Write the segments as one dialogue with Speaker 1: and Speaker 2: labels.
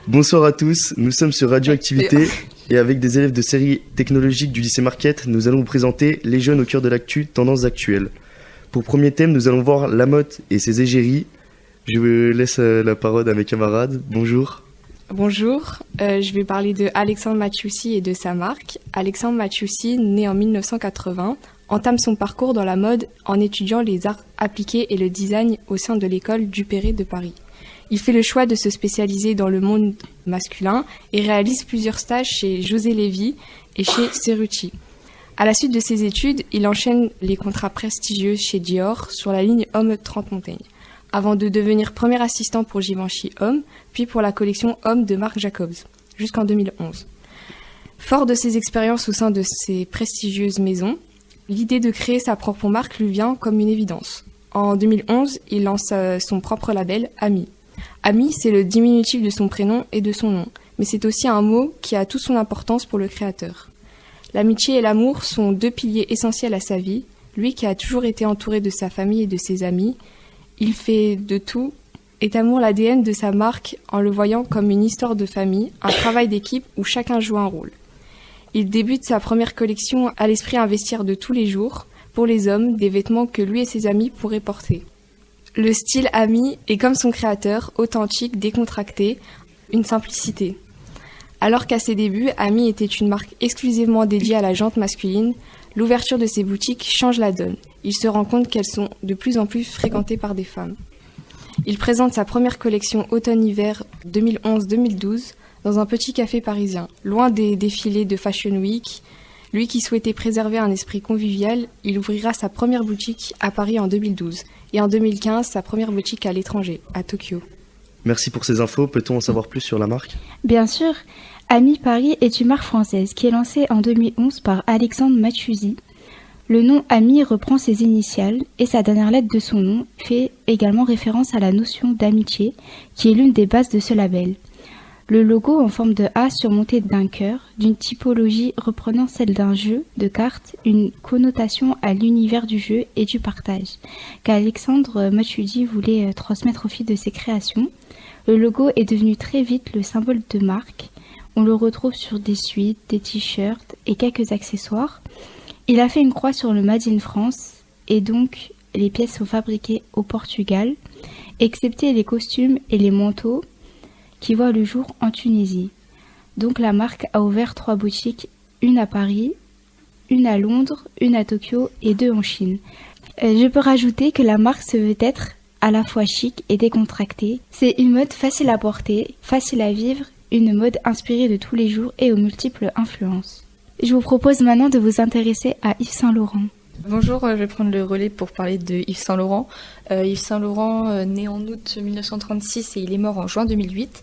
Speaker 1: Bonsoir à tous, nous sommes sur Radioactivité et avec des élèves de série technologique du lycée Marquette, nous allons vous présenter les jeunes au cœur de l'actu, tendances actuelles. Pour premier thème, nous allons voir la mode et ses égéries. Je laisse la parole à mes camarades. Bonjour.
Speaker 2: Bonjour, je vais parler de Alexandre Maciusi et de sa marque. Alexandre Maciusi, né en 1980, entame son parcours dans la mode en étudiant les arts appliqués et le design au sein de l'école Duperré de Paris. Il fait le choix de se spécialiser dans le monde masculin et réalise plusieurs stages chez José Lévy et chez Cerruti. À la suite de ses études, il enchaîne les contrats prestigieux chez Dior sur la ligne Homme 30 Montaigne, avant de devenir premier assistant pour Givenchy Homme, puis pour la collection Homme de Marc Jacobs, jusqu'en 2011. Fort de ses expériences au sein de ces prestigieuses maisons, l'idée de créer sa propre marque lui vient comme une évidence. En 2011, il lance son propre label, Ami. Ami, c'est le diminutif de son prénom et de son nom, mais c'est aussi un mot qui a toute son importance pour le créateur. L'amitié et l'amour sont deux piliers essentiels à sa vie. Lui qui a toujours été entouré de sa famille et de ses amis, il fait de tout, est amour l'ADN de sa marque en le voyant comme une histoire de famille, un travail d'équipe où chacun joue un rôle. Il débute sa première collection à l'esprit à investir de tous les jours, pour les hommes, des vêtements que lui et ses amis pourraient porter. Le style Ami est comme son créateur, authentique, décontracté, une simplicité. Alors qu'à ses débuts, Ami était une marque exclusivement dédiée à la jante masculine, l'ouverture de ses boutiques change la donne. Il se rend compte qu'elles sont de plus en plus fréquentées par des femmes. Il présente sa première collection automne-hiver 2011-2012 dans un petit café parisien, loin des défilés de Fashion Week. Lui qui souhaitait préserver un esprit convivial, il ouvrira sa première boutique à Paris en 2012 et en 2015 sa première boutique à l'étranger, à Tokyo.
Speaker 1: Merci pour ces infos. Peut-on en savoir plus sur la marque ?
Speaker 3: Bien sûr, Ami Paris est une marque française qui est lancée en 2011 par Alexandre Maciusi. Le nom Ami reprend ses initiales et sa dernière lettre de son nom fait également référence à la notion d'amitié qui est l'une des bases de ce label. Le logo en forme de A surmonté d'un cœur, d'une typologie reprenant celle d'un jeu de cartes, une connotation à l'univers du jeu et du partage, qu'Alexandre Maciusi voulait transmettre au fil de ses créations. Le logo est devenu très vite le symbole de marque. On le retrouve sur des suites, des t-shirts et quelques accessoires. Il a fait une croix sur le Made in France et donc les pièces sont fabriquées au Portugal, excepté les costumes et les manteaux qui voit le jour en Tunisie. Donc la marque a ouvert 3 boutiques, une à Paris, une à Londres, une à Tokyo et 2 en Chine. Je peux rajouter que la marque se veut être à la fois chic et décontractée. C'est une mode facile à porter, facile à vivre, une mode inspirée de tous les jours et aux multiples influences. Je vous propose maintenant de vous intéresser à Yves Saint Laurent.
Speaker 4: Bonjour, je vais prendre le relais pour parler de Yves Saint Laurent. Yves Saint Laurent, né en août 1936 et il est mort en juin 2008.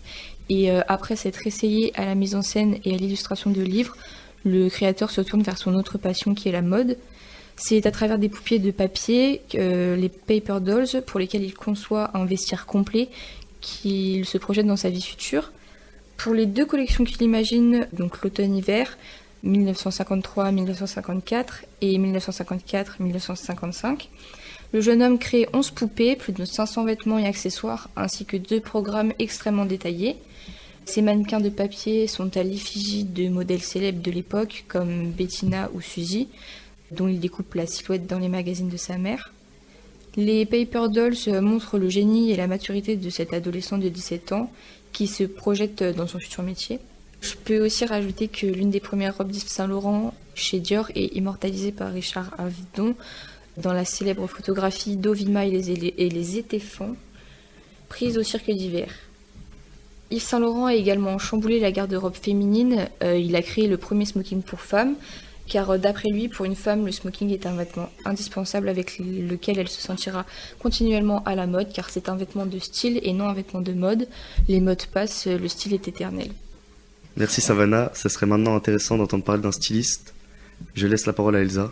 Speaker 4: Et après s'être essayé à la mise en scène et à l'illustration de livres, le créateur se tourne vers son autre passion qui est la mode. C'est à travers des poupées de papier, les Paper Dolls, pour lesquelles il conçoit un vestiaire complet, qu'il se projette dans sa vie future. Pour les 2 collections qu'il imagine, donc l'automne-hiver, 1953-1954 et 1954-1955. Le jeune homme crée 11 poupées, plus de 500 vêtements et accessoires, ainsi que 2 programmes extrêmement détaillés. Ces mannequins de papier sont à l'effigie de modèles célèbres de l'époque, comme Bettina ou Suzy, dont il découpe la silhouette dans les magazines de sa mère. Les Paper Dolls montrent le génie et la maturité de cet adolescent de 17 ans qui se projette dans son futur métier. Je peux aussi rajouter que l'une des premières robes d'Yves Saint Laurent chez Dior est immortalisée par Richard Avedon dans la célèbre photographie d'Ovima et les étéphants, prise au cirque d'hiver. Yves Saint Laurent a également chamboulé la garde-robe féminine. Il a créé le premier smoking pour femmes, car d'après lui, pour une femme, le smoking est un vêtement indispensable avec lequel elle se sentira continuellement à la mode, car c'est un vêtement de style et non un vêtement de mode. Les modes passent, le style est éternel.
Speaker 1: Merci Savannah, ça serait maintenant intéressant d'entendre parler d'un styliste. Je laisse la parole à Elsa.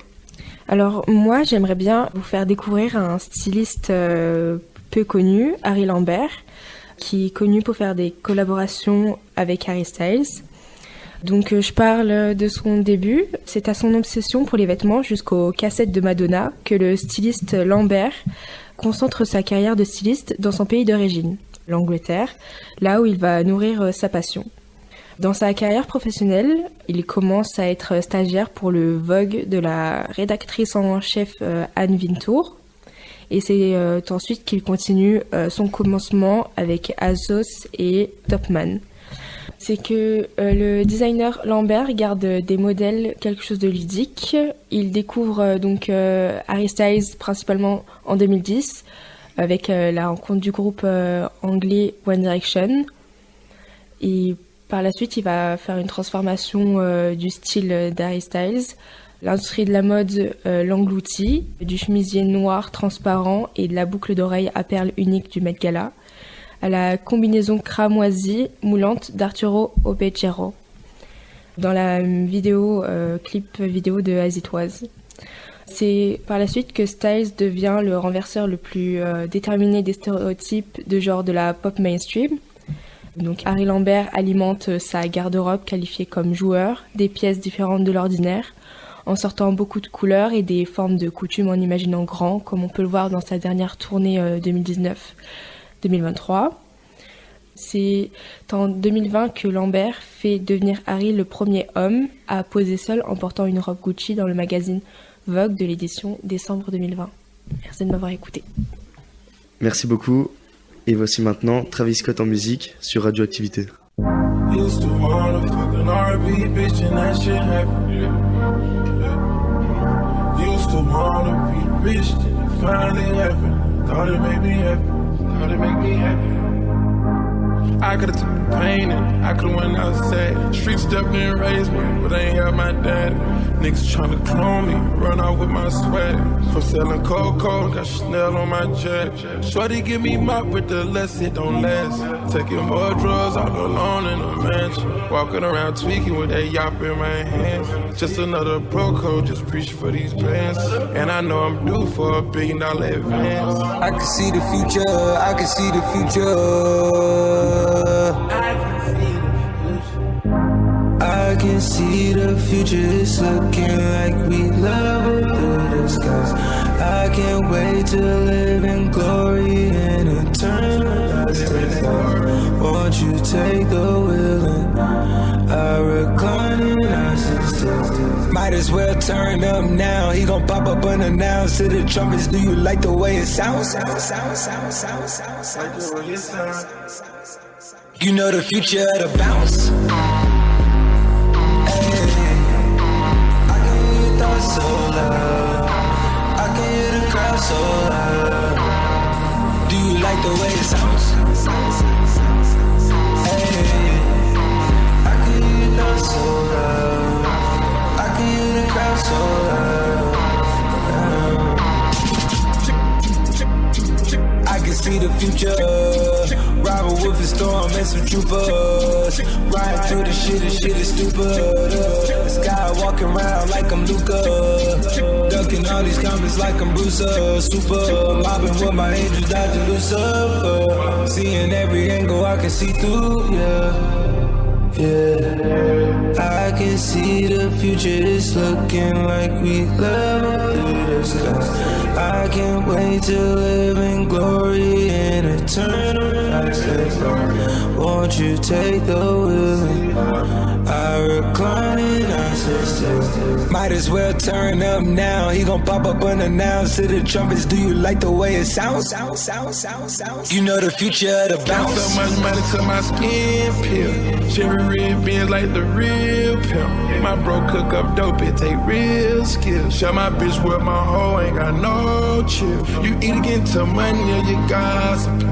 Speaker 5: Alors moi, j'aimerais bien vous faire découvrir un styliste peu connu, Harry Lambert, qui est connu pour faire des collaborations avec Harry Styles. Donc je parle de son début, c'est à son obsession pour les vêtements jusqu'aux cassettes de Madonna que le styliste Lambert concentre sa carrière de styliste dans son pays d'origine. l'Angleterre, là où il va nourrir sa passion. Dans sa carrière professionnelle, il commence à être stagiaire pour le Vogue de la rédactrice en chef Anne Wintour. Et c'est ensuite qu'il continue son commencement avec ASOS et Topman. C'est que le designer Lambert garde des modèles quelque chose de ludique. Il découvre donc Harry Styles principalement en 2010 avec la rencontre du groupe anglais One Direction. Et par la suite, il va faire une transformation du style d'Harry Styles. L'industrie de la mode l'engloutit, du chemisier noir transparent et de la boucle d'oreille à perles unique du Met Gala, à la combinaison cramoisie moulante d'Arturo Opechero, dans la clip vidéo de As It Was. C'est par la suite que Styles devient le renverseur le plus déterminé des stéréotypes de genre de la pop mainstream. Donc Harry Lambert alimente sa garde-robe qualifiée comme joueur, des pièces différentes de l'ordinaire, en sortant beaucoup de couleurs et des formes de coutume en imaginant grand, comme on peut le voir dans sa dernière tournée 2019-2023. C'est en 2020 que Lambert fait devenir Harry le premier homme à poser seul en portant une robe Gucci dans le magazine Vogue de l'édition décembre 2020. Merci de m'avoir écouté.
Speaker 1: Merci beaucoup. Et voici maintenant Travis Scott en musique sur Radioactivité.
Speaker 6: Used to wanna fucking R&B bitch and that shit happened. Used to wanna be rich and it finally happened. Thought it made me happy. Thought it made me happy. I could've took the pain and I could've went outside. Street stepped in, raised me, but they ain't have my daddy. Niggas tryna clone me, run out with my swag. From selling cold, got Chanel on my jack. Shorty give me mop with the less it don't last. Taking more drugs all alone in a mansion. Walking around tweaking with that yop in my hands. Just another pro code, just preaching for these plans. And I know I'm due for $1 billion advance.
Speaker 7: I can see the future, I can see the future. I can see the future, it's looking like we level through the skies. I can't wait to live in glory and eternal. Won't you take the wheel and I recline and I sit still. Might as well turn up now, he gon' pop up unannounced to the trumpets. Do you like the way it sounds? You know the future of the bounce. So loud, I can hear the crowd so loud. Do you like the way it sounds? Hey, I can hear the so loud. I can hear the crowd so loud. I can see the future. Robin with a storm and some troopers. Riding through the shit is stupid. The sky walking around like I'm Luca. Ducking all these comments like I'm Bruce. Super mobbing with my angels, dodging Lucifer. Seeing every angle I can see through, yeah. I can see the future, it's looking like we level through the skies. I can't wait to live in glory and eternal. Won't you take the wheel? I recline and I sit still. Might as well turn up now, he gon' pop up unannounced to the trumpets. Do you like the way it sounds? You know the future of the bounce.
Speaker 6: Got so much money to my skin peel. Cherry red beans like the real pimp. My bro cook up dope, it take real skill. Shut my bitch with my hoe, ain't got no chill. You either get to money or you gossip.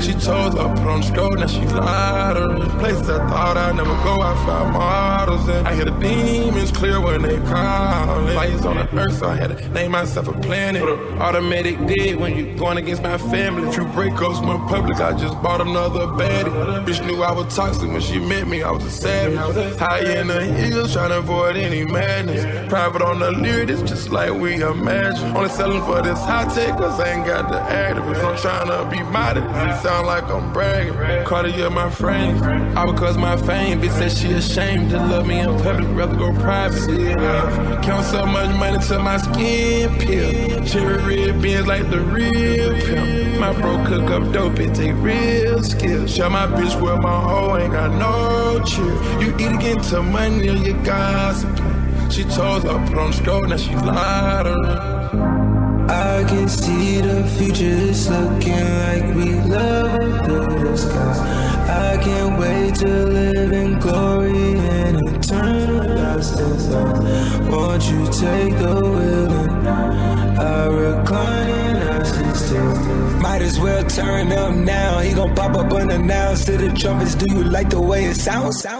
Speaker 6: She told her put on the stroll, now she lied to me. Places I thought I'd never go, I found models in. I hear the demons clear when they call. Lights on the earth, so I had to name myself a planet. Automatic dead when you going against my family. Few breakups went public, I just bought another baddie. Bitch knew I was toxic when she met me, I was a savage. High in the hills, trying to avoid any madness. Private on the lyric, it's just like we imagine. Only selling for this high tech, cause I ain't got the activists. I'm trying to be modest. Sound like I'm bragging. Cartier my frames, all because my fame. Bitch said she ashamed to love me in public, rather go private. privacy, yeah. Count so much money till my skin peel. Cherry red beans like the real pimp. My bro cook up dope, it take real skill. Show my bitch where my hoe ain't got no chill. You either get to money or you gossiping. She chose her, put on the stroke, now she lied around.
Speaker 7: I can see the future, it's looking like we love under the skies. I can't wait to live in glory and eternal lost and found. Won't you take the wheel and I recline and I sit still. Might as well turn up now. He gon' pop up unannounced to the trumpets. Do you like the way it sounds? I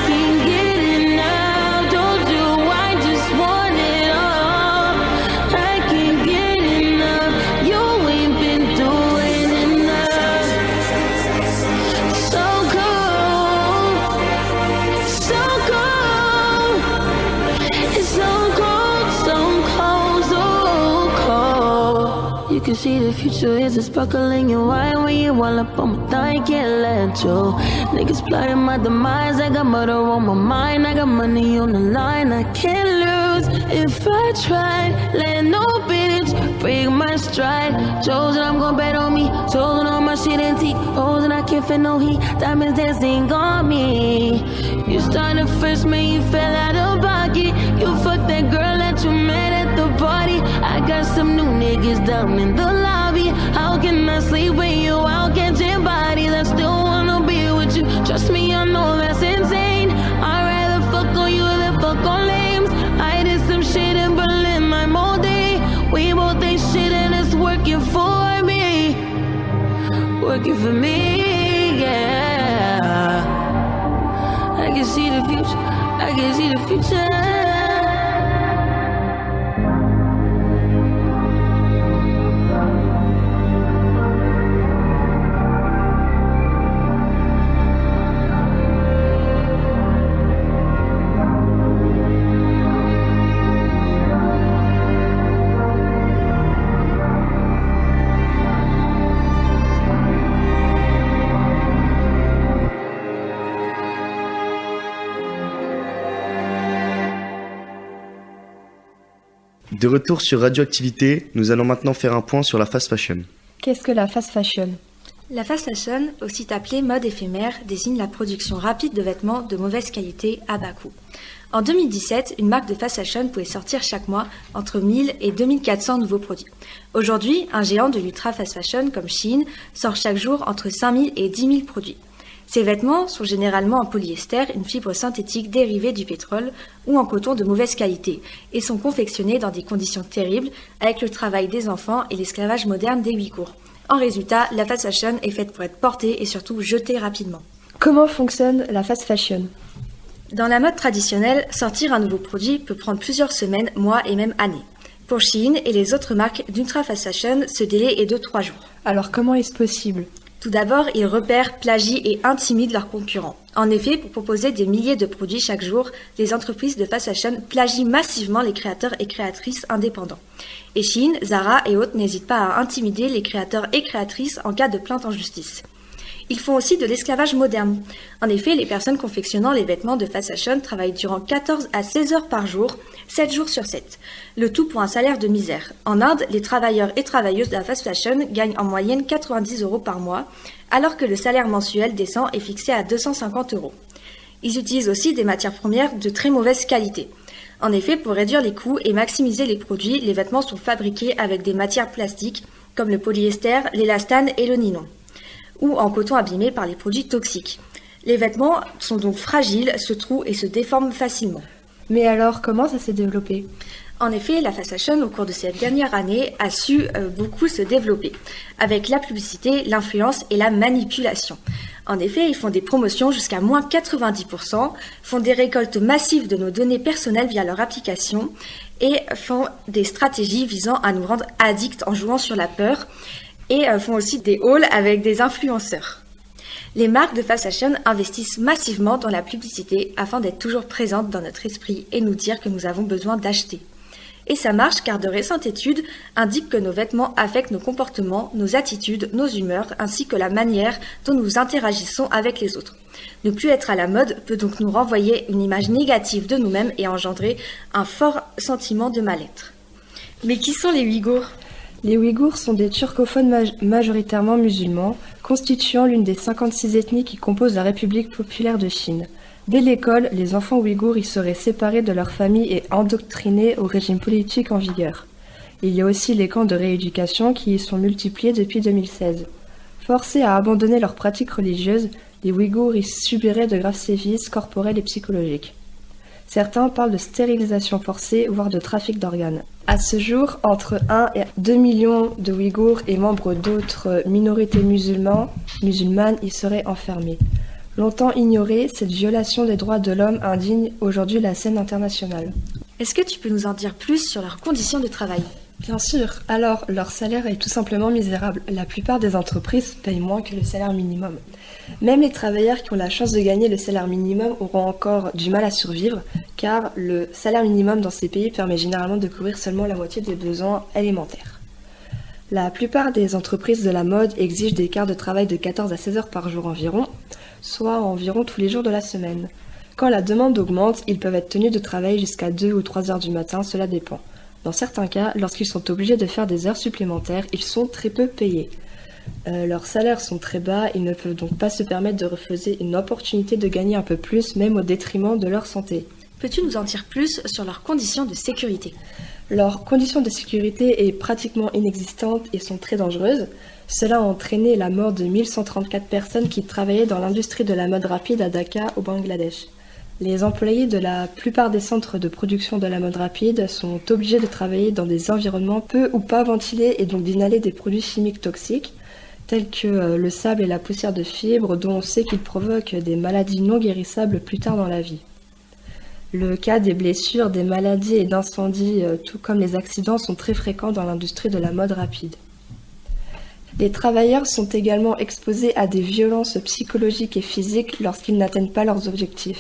Speaker 8: can't get it now. Don't you? I just want it all. I can't get enough. You ain't been doing enough. So cold, so cold. It's so cold, so cold, so cold. You can see the future is a sparkle in your eye when you all up on my thigh. Can't let you. Niggas plotting my demise. I got murder on my mind. I got money on the line. I can't lose if I try. Let no bitch break my stride. Chosen, I'm gon' bet on me. Chosen on my shit antique. Frozen, I can't feel no heat. Diamonds dancing on me. You started first, man, you fell out of pocket. You fucked that girl that you met at the party. I got some new niggas down in the lobby. How can I sleep with you? I'll catch your body. I still wanna be with you. Trust me, I know that's insane. I'd rather fuck on you than fuck on lames. I did some shit in Berlin my whole day. We both ain't shit and it's working for me. Working for me, yeah. I can see the future. I can see the future.
Speaker 1: De retour sur Radioactivité, nous allons maintenant faire un point sur la fast fashion.
Speaker 5: Qu'est-ce que la fast fashion ?
Speaker 4: La fast fashion, aussi appelée mode éphémère, désigne la production rapide de vêtements de mauvaise qualité à bas coût. En 2017, une marque de fast fashion pouvait sortir chaque mois entre 1000 et 2400 nouveaux produits. Aujourd'hui, un géant de l'ultra fast fashion comme Shein sort chaque jour entre 5000 et 10 000 produits. Ces vêtements sont généralement en polyester, une fibre synthétique dérivée du pétrole, ou en coton de mauvaise qualité, et sont confectionnés dans des conditions terribles, avec le travail des enfants et l'esclavage moderne des Ouïghours. En résultat, la fast fashion est faite pour être portée et surtout jetée rapidement.
Speaker 5: Comment fonctionne la fast fashion ?
Speaker 4: Dans la mode traditionnelle, sortir un nouveau produit peut prendre plusieurs semaines, mois et même années. Pour Shein et les autres marques d'ultra fast fashion, ce délai est de 3 jours.
Speaker 5: Alors comment est-ce possible ?
Speaker 4: Tout d'abord, ils repèrent, plagient et intimident leurs concurrents. En effet, pour proposer des milliers de produits chaque jour, les entreprises de fast fashion plagient massivement les créateurs et créatrices indépendants. Et Shein, Zara et autres n'hésitent pas à intimider les créateurs et créatrices en cas de plainte en justice. Ils font aussi de l'esclavage moderne. En effet, les personnes confectionnant les vêtements de fast fashion travaillent durant 14 à 16 heures par jour, 7 jours sur 7. Le tout pour un salaire de misère. En Inde, les travailleurs et travailleuses de la fast fashion gagnent en moyenne 90 € par mois, alors que le salaire mensuel décent est fixé à 250 €. Ils utilisent aussi des matières premières de très mauvaise qualité. En effet, pour réduire les coûts et maximiser les produits, les vêtements sont fabriqués avec des matières plastiques, comme le polyester, l'élastane et le nylon, ou en coton abîmé par les produits toxiques. Les vêtements sont donc fragiles, se trouent et se déforment facilement.
Speaker 5: Mais alors, comment ça s'est développé ?
Speaker 4: En effet, la fast fashion, au cours de cette dernière année, a su beaucoup se développer, avec la publicité, l'influence et la manipulation. En effet, ils font des promotions jusqu'à moins 90%, font des récoltes massives de nos données personnelles via leur application et font des stratégies visant à nous rendre addicts en jouant sur la peur et font aussi des hauls avec des influenceurs. Les marques de fast fashion investissent massivement dans la publicité afin d'être toujours présentes dans notre esprit et nous dire que nous avons besoin d'acheter.
Speaker 9: Et ça marche car de récentes études indiquent que nos vêtements affectent nos comportements, nos attitudes, nos humeurs, ainsi que la manière dont nous interagissons avec les autres. Ne plus être à la mode peut donc nous renvoyer une image négative de nous-mêmes et engendrer un fort sentiment de mal-être. Mais qui sont les Ouïghours ?
Speaker 5: Les Ouïghours sont des turcophones majoritairement musulmans, constituant l'une des 56 ethnies qui composent la République populaire de Chine. Dès l'école, les enfants ouïghours y seraient séparés de leur famille et endoctrinés au régime politique en vigueur. Il y a aussi les camps de rééducation qui y sont multipliés depuis 2016. Forcés à abandonner leurs pratiques religieuses, les Ouïghours y subiraient de graves sévices corporels et psychologiques. Certains parlent de stérilisation forcée, voire de trafic d'organes. À ce jour, entre 1 et 2 millions de Ouïghours et membres d'autres minorités musulmanes y seraient enfermés. Longtemps ignorée, cette violation des droits de l'homme indigne aujourd'hui la scène internationale.
Speaker 9: Est-ce que tu peux nous en dire plus sur leurs conditions de travail ?
Speaker 5: Bien sûr. Alors, leur salaire est tout simplement misérable. La plupart des entreprises payent moins que le salaire minimum. Même les travailleurs qui ont la chance de gagner le salaire minimum auront encore du mal à survivre, car le salaire minimum dans ces pays permet généralement de couvrir seulement la moitié des besoins alimentaires. La plupart des entreprises de la mode exigent des quarts de travail de 14 à 16 heures par jour environ, soit environ tous les jours de la semaine. Quand la demande augmente, ils peuvent être tenus de travailler jusqu'à 2 ou 3 heures du matin, cela dépend. Dans certains cas, lorsqu'ils sont obligés de faire des heures supplémentaires, ils sont très peu payés. Leurs salaires sont très bas, ils ne peuvent donc pas se permettre de refuser une opportunité de gagner un peu plus, même au détriment de leur santé.
Speaker 9: Peux-tu nous en dire plus sur leurs conditions de sécurité ?
Speaker 5: Leurs conditions de sécurité est pratiquement inexistante et sont très dangereuses. Cela a entraîné la mort de 1134 personnes qui travaillaient dans l'industrie de la mode rapide à Dhaka, au Bangladesh. Les employés de la plupart des centres de production de la mode rapide sont obligés de travailler dans des environnements peu ou pas ventilés et donc d'inhaler des produits chimiques toxiques, tels que le sable et la poussière de fibre, dont on sait qu'ils provoquent des maladies non guérissables plus tard dans la vie. Le cas des blessures, des maladies et d'incendies, tout comme les accidents, sont très fréquents dans l'industrie de la mode rapide. Les travailleurs sont également exposés à des violences psychologiques et physiques lorsqu'ils n'atteignent pas leurs objectifs.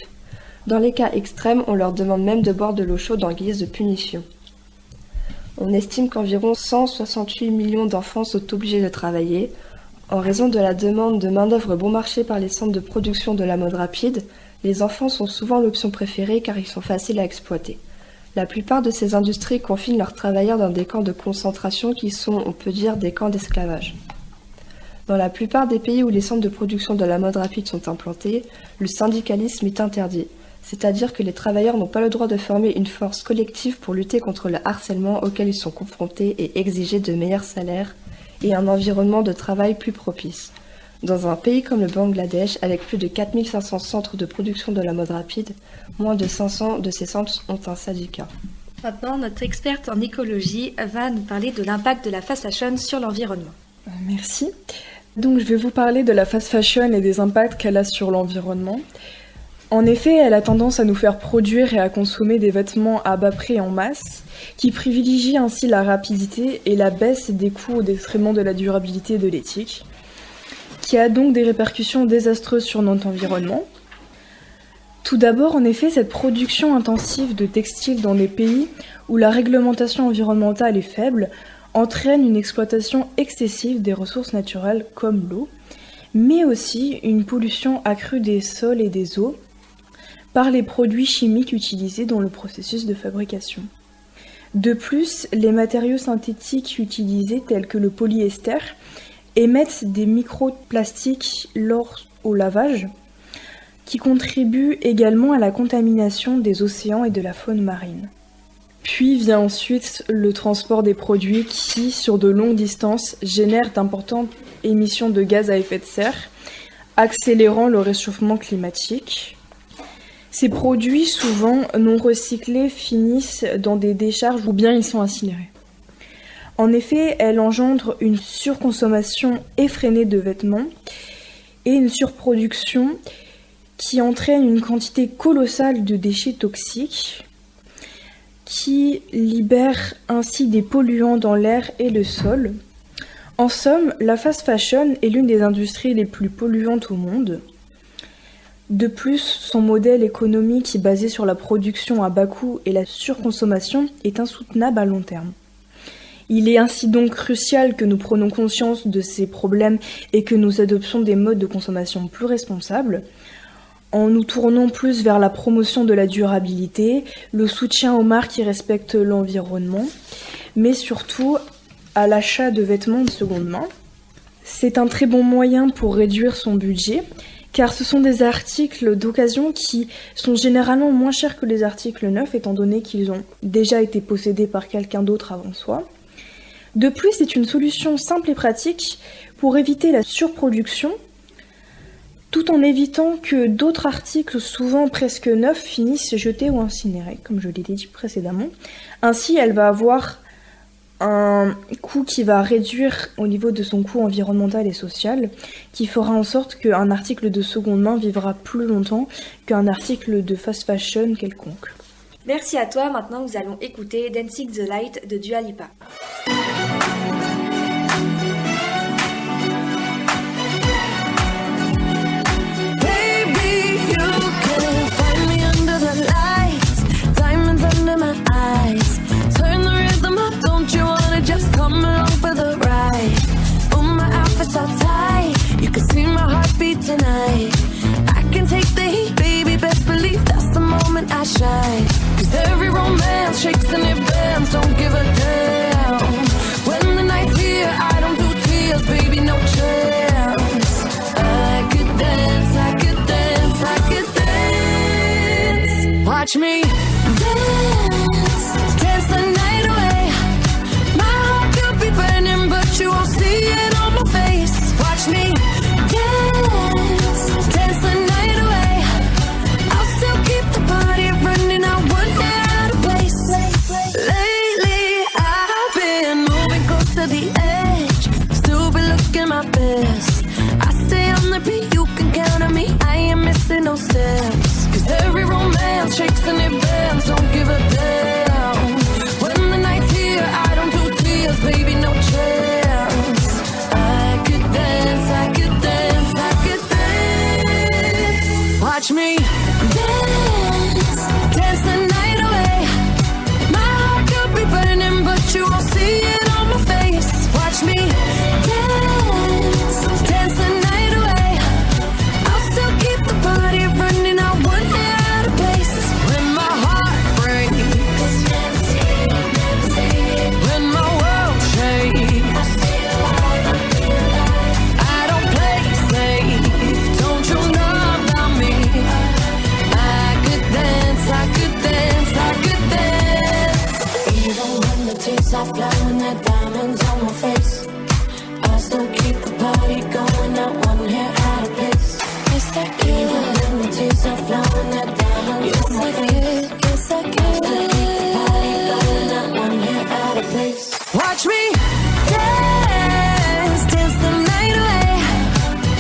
Speaker 5: Dans les cas extrêmes, on leur demande même de boire de l'eau chaude en guise de punition. On estime qu'environ 168 millions d'enfants sont obligés de travailler. En raison de la demande de main-d'œuvre bon marché par les centres de production de la mode rapide, les enfants sont souvent l'option préférée car ils sont faciles à exploiter. La plupart de ces industries confinent leurs travailleurs dans des camps de concentration qui sont, on peut dire, des camps d'esclavage. Dans la plupart des pays où les centres de production de la mode rapide sont implantés, le syndicalisme est interdit. C'est-à-dire que les travailleurs n'ont pas le droit de former une force collective pour lutter contre le harcèlement auquel ils sont confrontés et exiger de meilleurs salaires et un environnement de travail plus propice. Dans un pays comme le Bangladesh, avec plus de 4500 centres de production de la mode rapide, moins de 500 de ces centres ont un syndicat.
Speaker 9: Maintenant, notre experte en écologie va nous parler de l'impact de la fast fashion sur l'environnement.
Speaker 10: Merci. Donc je vais vous parler de la fast fashion et des impacts qu'elle a sur l'environnement. En effet, elle a tendance à nous faire produire et à consommer des vêtements à bas prix en masse, qui privilégient ainsi la rapidité et la baisse des coûts au détriment de la durabilité et de l'éthique, qui a donc des répercussions désastreuses sur notre environnement. Tout d'abord, en effet, cette production intensive de textiles dans des pays où la réglementation environnementale est faible entraîne une exploitation excessive des ressources naturelles comme l'eau, mais aussi une pollution accrue des sols et des eaux par les produits chimiques utilisés dans le processus de fabrication. De plus, les matériaux synthétiques utilisés tels que le polyester émettent des microplastiques lors au lavage, qui contribuent également à la contamination des océans et de la faune marine. Puis vient ensuite le transport des produits qui, sur de longues distances, génèrent d'importantes émissions de gaz à effet de serre, accélérant le réchauffement climatique. Ces produits, souvent non recyclés, finissent dans des décharges ou bien ils sont incinérés. En effet, elle engendre une surconsommation effrénée de vêtements et une surproduction qui entraîne une quantité colossale de déchets toxiques qui libèrent ainsi des polluants dans l'air et le sol. En somme, la fast fashion est l'une des industries les plus polluantes au monde. De plus, son modèle économique basé sur la production à bas coût et la surconsommation est insoutenable à long terme. Il est ainsi donc crucial que nous prenions conscience de ces problèmes et que nous adoptions des modes de consommation plus responsables, en nous tournant plus vers la promotion de la durabilité, le soutien aux marques qui respectent l'environnement, mais surtout à l'achat de vêtements de seconde main. C'est un très bon moyen pour réduire son budget, car ce sont des articles d'occasion qui sont généralement moins chers que les articles neufs, étant donné qu'ils ont déjà été possédés par quelqu'un d'autre avant soi. De plus, c'est une solution simple et pratique pour éviter la surproduction, tout en évitant que d'autres articles, souvent presque neufs, finissent jetés ou incinérés, comme je l'ai dit précédemment. Ainsi, elle va avoir un coût qui va réduire au niveau de son coût environnemental et social, qui fera en sorte qu'un article de seconde main vivra plus longtemps qu'un article de fast fashion quelconque.
Speaker 9: Merci à toi, maintenant nous allons écouter Dancing the Light de Dua Lipa.
Speaker 8: Tonight I can take the heat, baby, best believe that's the moment I shine. Cause every romance shakes and it bends, don't give a damn. When the night's here, I don't do tears, baby, no chance. I could dance, I could dance, I could dance. Watch me dance, dance the night away. My heart could be burning, but you won't see it on my face. Watch me dance the night away. I'll still keep the party running, I won't get out of place. Lately I've been moving close to the edge, still be looking my best. I stay on the beat, you can count on me, I ain't missing no steps. Cause every romance shakes and it bends, don't give a damn. When the night's here, I don't do tears, baby, no chance. I could dance, I could dance, I could dance. Watch me dance, dance the night away. My heart could be burning, but you won't see it on my face. Watch me dance, dance the night away. I'll still keep the party running, I won't get out of place. When my heart breaks, when my world shakes, I don't play safe, don't you know about me? I could dance, I could dance, I could dance. Even when the tears are flowing, the diamonds on my face, I still keep the party going, not one hair out of place. Yes, I can. Even when the tears are flowing, the diamonds on my face, yes, I can. I still keep the party going, not one hair out of place. Watch me dance, dance the night away.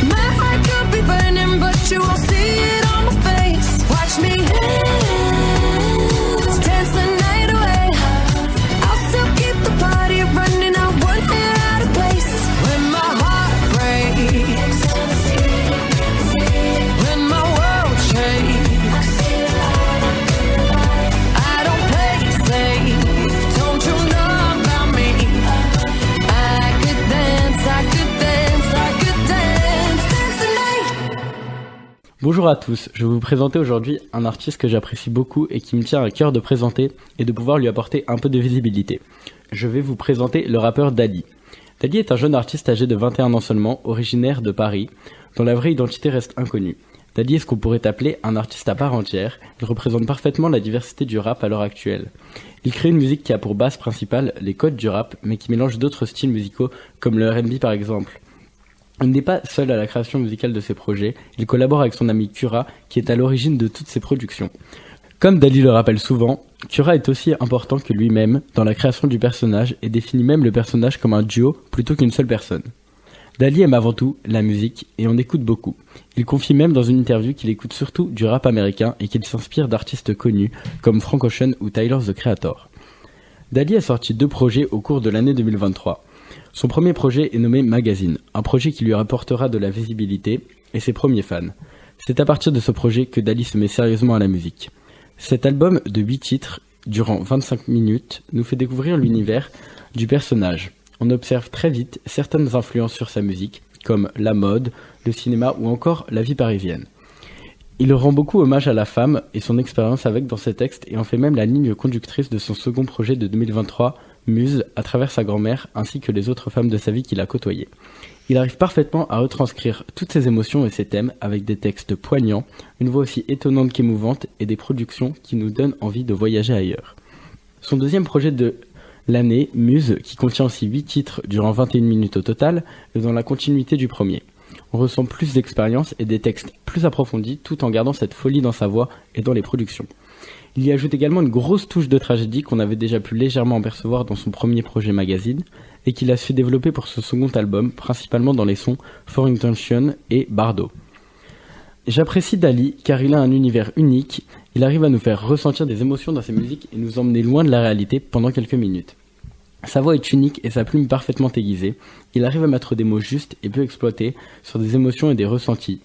Speaker 8: My heart could be burning, but you won't see it on my face. Watch me dance, dance the night away. I'll still keep the party running, I won't get out of place. When my heart breaks, when my world shakes, I don't play safe, don't you know about me? I could dance, I could dance, I could dance, dance the night.
Speaker 11: Bonjour à tous, je vais vous présenter aujourd'hui un artiste que j'apprécie beaucoup et qui me tient à cœur de présenter et de pouvoir lui apporter un peu de visibilité. Je vais vous présenter le rappeur Dali. Dali est un jeune artiste âgé de 21 ans seulement, originaire de Paris, dont la vraie identité reste inconnue. Dali est ce qu'on pourrait appeler un artiste à part entière, il représente parfaitement la diversité du rap à l'heure actuelle. Il crée une musique qui a pour base principale les codes du rap, mais qui mélange d'autres styles musicaux comme le R&B par exemple. Il n'est pas seul à la création musicale de ses projets, il collabore avec son ami Kura, qui est à l'origine de toutes ses productions. Comme Dali le rappelle souvent, Kura est aussi important que lui-même dans la création du personnage et définit même le personnage comme un duo plutôt qu'une seule personne. Dali aime avant tout la musique et en écoute beaucoup. Il confie même dans une interview qu'il écoute surtout du rap américain et qu'il s'inspire d'artistes connus comme Frank Ocean ou Tyler the Creator. Dali a sorti 2 projets au cours de l'année 2023. Son premier projet est nommé Magazine, un projet qui lui apportera de la visibilité et ses premiers fans. C'est à partir de ce projet que Dali se met sérieusement à la musique. Cet album de 8 titres, durant 25 minutes, nous fait découvrir l'univers du personnage. On observe très vite certaines influences sur sa musique, comme la mode, le cinéma ou encore la vie parisienne. Il rend beaucoup hommage à la femme et son expérience avec dans ses textes et en fait même la ligne conductrice de son second projet de 2023, Muse, à travers sa grand-mère ainsi que les autres femmes de sa vie qu'il a côtoyées. Il arrive parfaitement à retranscrire toutes ses émotions et ses thèmes avec des textes poignants, une voix aussi étonnante qu'émouvante et des productions qui nous donnent envie de voyager ailleurs. Son deuxième projet de l'année, Muse, qui contient aussi 8 titres durant 21 minutes au total, est dans la continuité du premier. On ressent plus d'expérience et des textes plus approfondis tout en gardant cette folie dans sa voix et dans les productions. Il y ajoute également une grosse touche de tragédie qu'on avait déjà pu légèrement apercevoir dans son premier projet magazine et qu'il a su développer pour ce second album, principalement dans les sons For Intention et Bardo. J'apprécie Dali car il a un univers unique, il arrive à nous faire ressentir des émotions dans ses musiques et nous emmener loin de la réalité pendant quelques minutes. Sa voix est unique et sa plume parfaitement aiguisée, il arrive à mettre des mots justes et peu exploités sur des émotions et des ressentis.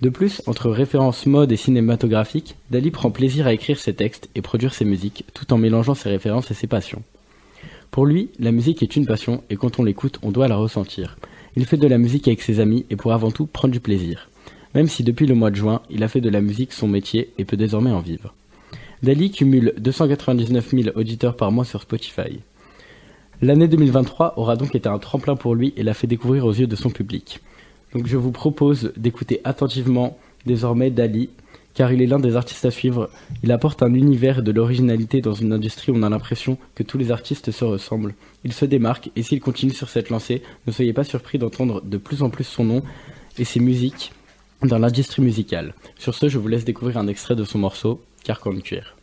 Speaker 11: De plus, entre références mode et cinématographiques, Dali prend plaisir à écrire ses textes et produire ses musiques, tout en mélangeant ses références et ses passions. Pour lui, la musique est une passion et quand on l'écoute, on doit la ressentir. Il fait de la musique avec ses amis et pour avant tout prendre du plaisir. Même si depuis le mois de juin, il a fait de la musique son métier et peut désormais en vivre. Dali cumule 299 000 auditeurs par mois sur Spotify. L'année 2023 aura donc été un tremplin pour lui et l'a fait découvrir aux yeux de son public. Donc je vous propose d'écouter attentivement désormais Dali, car il est l'un des artistes à suivre. Il apporte un univers et de l'originalité dans une industrie où on a l'impression que tous les artistes se ressemblent. Il se démarque et s'il continue sur cette lancée, ne soyez pas surpris d'entendre de plus en plus son nom et ses musiques dans l'industrie musicale. Sur ce, je vous laisse découvrir un extrait de son morceau, Carcan de cuir.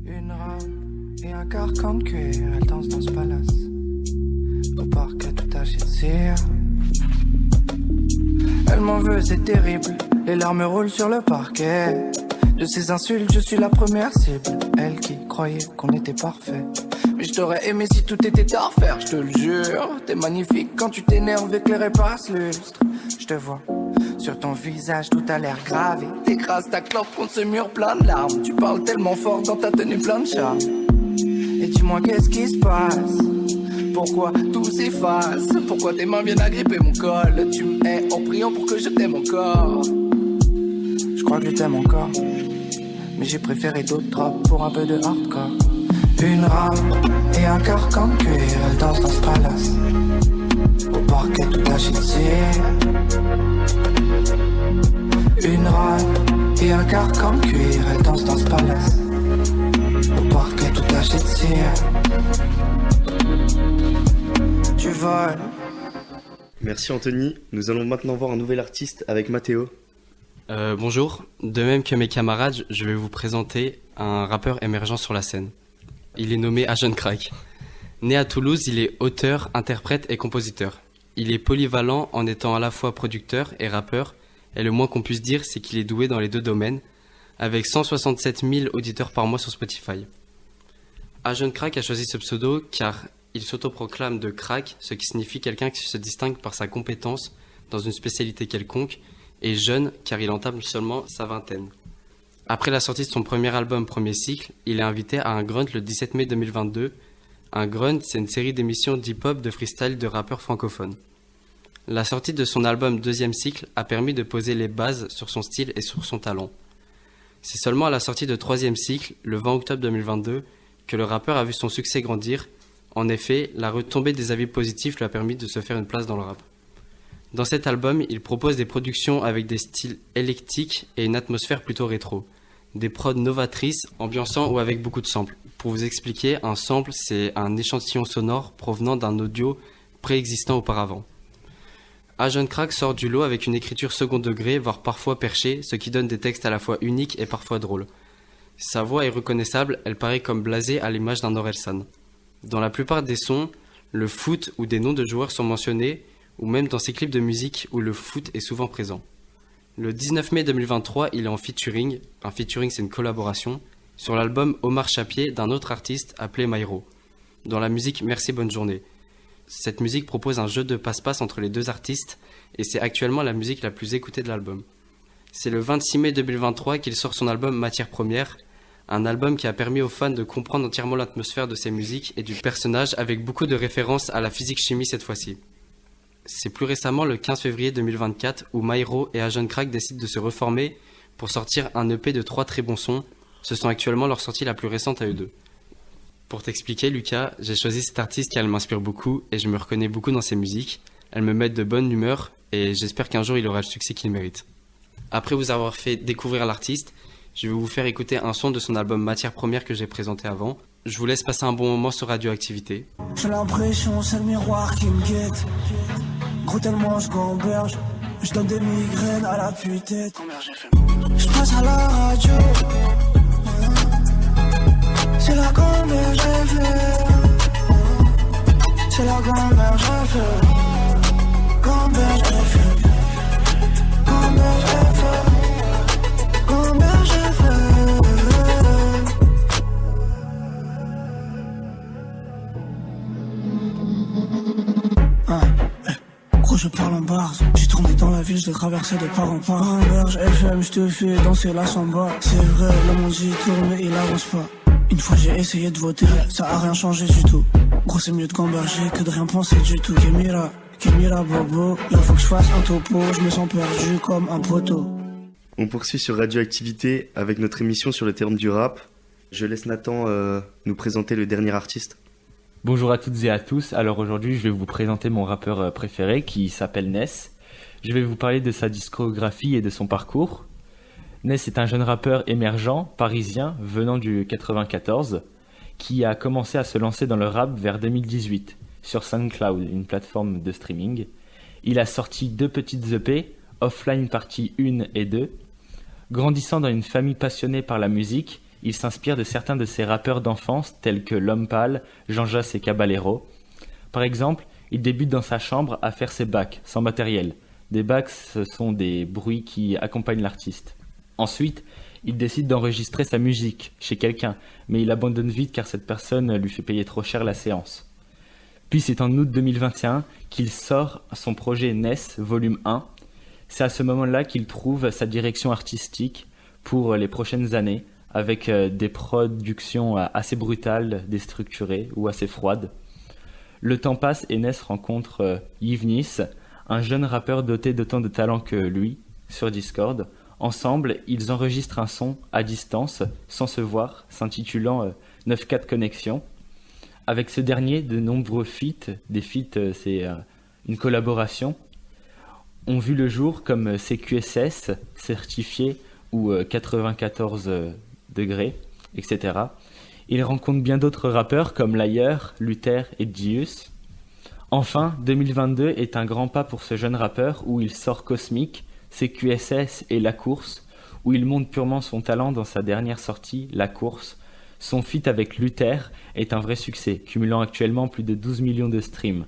Speaker 12: Une robe et un carcan de cuir, elle danse dans ce palace. Au parquet tout taché de cire. Elle m'en veut, c'est terrible. Les larmes roulent sur le parquet. De ces insultes, je suis la première cible. Elle qui croyait qu'on était parfait. Mais je t'aurais aimé si tout était à refaire, je te le jure. T'es magnifique quand tu t'énerves, éclairé par ce lustre. Je te vois, sur ton visage tout a l'air gravé. T'écrases ta clope contre ce mur plein de larmes. Tu parles tellement fort dans ta tenue plein de charme. Et dis-moi qu'est-ce qui se passe? Pourquoi tout s'efface? Pourquoi tes mains viennent agripper mon col? Tu me hais en priant pour que je t'aime encore. Je crois que je t'aime encore, mais j'ai préféré d'autres drops pour un peu de hardcore. Une robe et un carcan de cuir, elle danse dans ce palace. Au parquet tout taché de cire. Une robe et un carcan de cuir, elle danse dans ce palace. Au parquet tout taché de cire. Tu voles.
Speaker 1: Merci Anthony. Nous allons maintenant voir un nouvel artiste avec Mathéo.
Speaker 13: Bonjour. De même que mes camarades, je vais vous présenter un rappeur émergent sur la scène. Il est nommé Ajon Crack. Né à Toulouse, il est auteur, interprète et compositeur. Il est polyvalent en étant à la fois producteur et rappeur, et le moins qu'on puisse dire, c'est qu'il est doué dans les deux domaines, avec 167 000 auditeurs par mois sur Spotify. Ajon Crack a choisi ce pseudo car il s'autoproclame de crack, ce qui signifie quelqu'un qui se distingue par sa compétence dans une spécialité quelconque, et jeune car il entame seulement sa vingtaine. Après la sortie de son premier album Premier Cycle, il est invité à un Grunt le 17 mai 2022. Un Grunt, c'est une série d'émissions d'hip-hop de freestyle de rappeurs francophones. La sortie de son album Deuxième Cycle a permis de poser les bases sur son style et sur son talent. C'est seulement à la sortie de Troisième Cycle, le 20 octobre 2022, que le rappeur a vu son succès grandir. En effet, la retombée des avis positifs lui a permis de se faire une place dans le rap. Dans cet album, il propose des productions avec des styles éclectiques et une atmosphère plutôt rétro. Des prods novatrices, ambiançant ou avec beaucoup de samples. Pour vous expliquer, un sample, c'est un échantillon sonore provenant d'un audio préexistant auparavant. Ajon Crack sort du lot avec une écriture second degré, voire parfois perchée, ce qui donne des textes à la fois uniques et parfois drôles. Sa voix est reconnaissable, elle paraît comme blasée à l'image d'un Orelsan. Dans la plupart des sons, le foot ou des noms de joueurs sont mentionnés, ou même dans ses clips de musique où le foot est souvent présent. Le 19 mai 2023, il est en featuring, un featuring c'est une collaboration, sur l'album Omar Chapier d'un autre artiste appelé Maïro, dans la musique Merci Bonne Journée. Cette musique propose un jeu de passe-passe entre les deux artistes et c'est actuellement la musique la plus écoutée de l'album. C'est le 26 mai 2023 qu'il sort son album Matière Première, un album qui a permis aux fans de comprendre entièrement l'atmosphère de ses musiques et du personnage avec beaucoup de références à la physique-chimie cette fois-ci. C'est plus récemment le 15 février 2024 où Myro et Agent Crack décident de se reformer pour sortir un EP de 3 très bons sons. Ce sont actuellement leur sortie la plus récente à eux deux. Pour t'expliquer Lucas, j'ai choisi cette artiste car elle m'inspire beaucoup et je me reconnais beaucoup dans ses musiques. Elles me mettent de bonne humeur et j'espère qu'un jour il aura le succès qu'il mérite. Après vous avoir fait découvrir l'artiste, je vais vous faire écouter un son de son album Matière Première que j'ai présenté avant. Je vous laisse passer un bon moment sur Radioactivité.
Speaker 14: J'ai l'impression c'est le miroir qui me guette. Gros tellement je gamberge, je donne des migraines à la putette. Je passe à la radio, c'est la gamberge FM. C'est la gamberge FM. Gamberge FM. Gamberge FM. Gamberge FM. Gros je parle en bars, j'ai tourné dans la ville, je l'ai traversé de part en part. Gamberge FM, je te fais danser la samba. C'est vrai, le monde y tourne mais il avance pas. Une fois j'ai essayé de voter, ça a rien changé du tout. Gros c'est mieux de gamberger que de rien penser du tout. Kémira bobo, là faut que je fasse un topo, je me sens perdu comme un poteau.
Speaker 1: On poursuit sur Radioactivité avec notre émission sur le terme du rap. Je laisse Nathan nous présenter le dernier artiste.
Speaker 11: Bonjour à toutes et à tous, alors aujourd'hui je vais vous présenter mon rappeur préféré qui s'appelle Ness. Je vais vous parler de sa discographie et de son parcours. Ness est un jeune rappeur émergent, parisien, venant du 94, qui a commencé à se lancer dans le rap vers 2018, sur SoundCloud, une plateforme de streaming. Il a sorti 2 petites EP, Offline partie 1 et 2. Grandissant dans une famille passionnée par la musique, il s'inspire de certains de ses rappeurs d'enfance tels que L'Homme Pâle, Jean Jass et Caballero. Par exemple, il débute dans sa chambre à faire ses bacs, sans matériel. Des bacs, ce sont des bruits qui accompagnent l'artiste. Ensuite, il décide d'enregistrer sa musique chez quelqu'un, mais il abandonne vite car cette personne lui fait payer trop cher la séance. Puis c'est en août 2021 qu'il sort son projet Ness, volume 1. C'est à ce moment-là qu'il trouve sa direction artistique pour les prochaines années, avec des productions assez brutales, déstructurées ou assez froides. Le temps passe et Ness rencontre Yves, un jeune rappeur doté d'autant de talent que lui, sur Discord. Ensemble, ils enregistrent un son à distance, sans se voir, s'intitulant 9-4 Connexion. Avec ce dernier, de nombreux feats, des feats c'est une collaboration, ont vu le jour comme CQSS, certifié ou 94 degrés, etc. Il rencontre bien d'autres rappeurs comme Layer, Luther et Dius. Enfin, 2022 est un grand pas pour ce jeune rappeur où il sort Cosmic, CQSS et La Course, où il montre purement son talent dans sa dernière sortie, La Course. Son feat avec Luther est un vrai succès, cumulant actuellement plus de 12 millions de streams.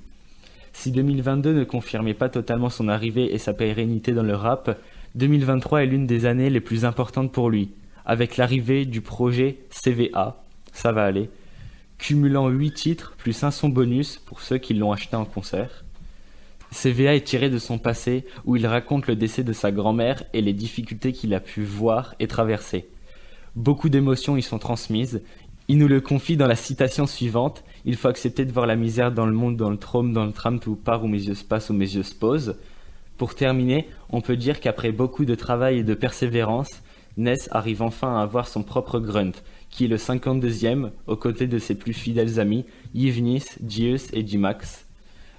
Speaker 11: Si 2022 ne confirmait pas totalement son arrivée et sa pérennité dans le rap, 2023 est l'une des années les plus importantes pour lui, avec l'arrivée du projet CVA, ça va aller, cumulant 8 titres plus un son bonus pour ceux qui l'ont acheté en concert. CVA est tiré de son passé où il raconte le décès de sa grand-mère et les difficultés qu'il a pu voir et traverser. Beaucoup d'émotions y sont transmises. Il nous le confie dans la citation suivante: « Il faut accepter de voir la misère dans le monde, dans le trône, dans le tram, tout part où mes yeux se passent, où mes yeux se posent. » Pour terminer, on peut dire qu'après beaucoup de travail et de persévérance, Ness arrive enfin à avoir son propre Grunt, qui est le 52e, aux côtés de ses plus fidèles amis, Yves, Dius et D-Max.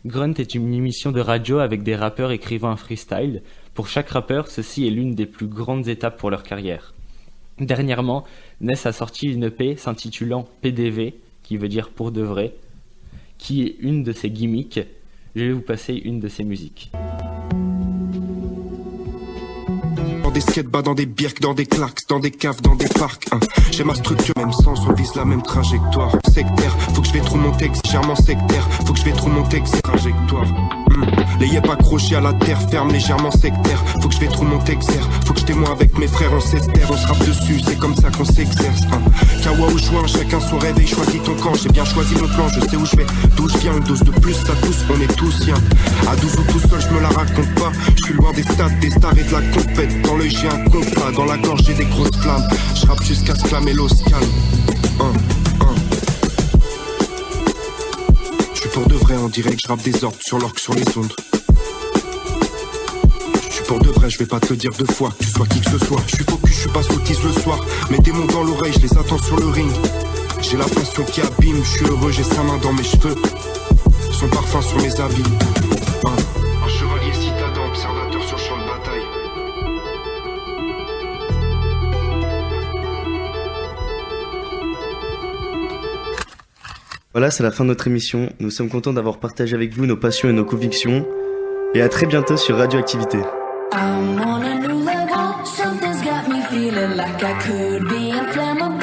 Speaker 11: Grunt est une émission de radio avec des rappeurs écrivant un freestyle. Pour chaque rappeur, ceci est l'une des plus grandes étapes pour leur carrière. Dernièrement, Ness a sorti une EP s'intitulant PDV, qui veut dire pour de vrai, qui est une de ses gimmicks. Je vais vous passer une de ses musiques.
Speaker 15: Dans des skatebags, dans des birks, dans des claques, dans des caves, dans des parcs. J'ai ma structure, même sens, on vise la même trajectoire. Sectaire, faut que je vais trop mon texte, légèrement sectaire. Faut que je vais trop mon texte, trajectoire. Les yeux accrochés à la terre ferme, légèrement sectaire. Faut que je vais trop mon exerce, faut que je témoigne avec mes frères, on s'espère, on se rappe dessus, c'est comme ça qu'on s'exerce. Kawa ou joint, chacun son réveil, choisis ton camp. J'ai bien choisi mon plan, je sais où je vais, d'où je viens. Une dose de plus, ça tous, on est tous siens. À 12 ou tout seul, je me la raconte pas. Je suis loin des stades, des stars et de la compète. Dans l'œil j'ai un compas, dans la gorge j'ai des grosses flammes. Je rappe jusqu'à ce que la mélo se calme. Je suis pour de vrai, on dirait que je rappe des ordres sur l'orque sur les ondes. Je suis pour de vrai, je vais pas te le dire deux fois, que tu sois qui que ce soit. Je suis focus, je suis pas sottise le soir. Mes démons dans l'oreille, je les attends sur le ring. J'ai la passion qui abîme, je suis heureux, j'ai sa main dans mes cheveux. Son parfum sur mes habits. Un chevalier citadin, observateur sur champ de bataille.
Speaker 1: Voilà, c'est la fin de notre émission. Nous sommes contents d'avoir partagé avec vous nos passions et nos convictions. Et à très bientôt sur Radioactivité.
Speaker 8: I'm on a new level, something's got me feeling like I could be inflammable.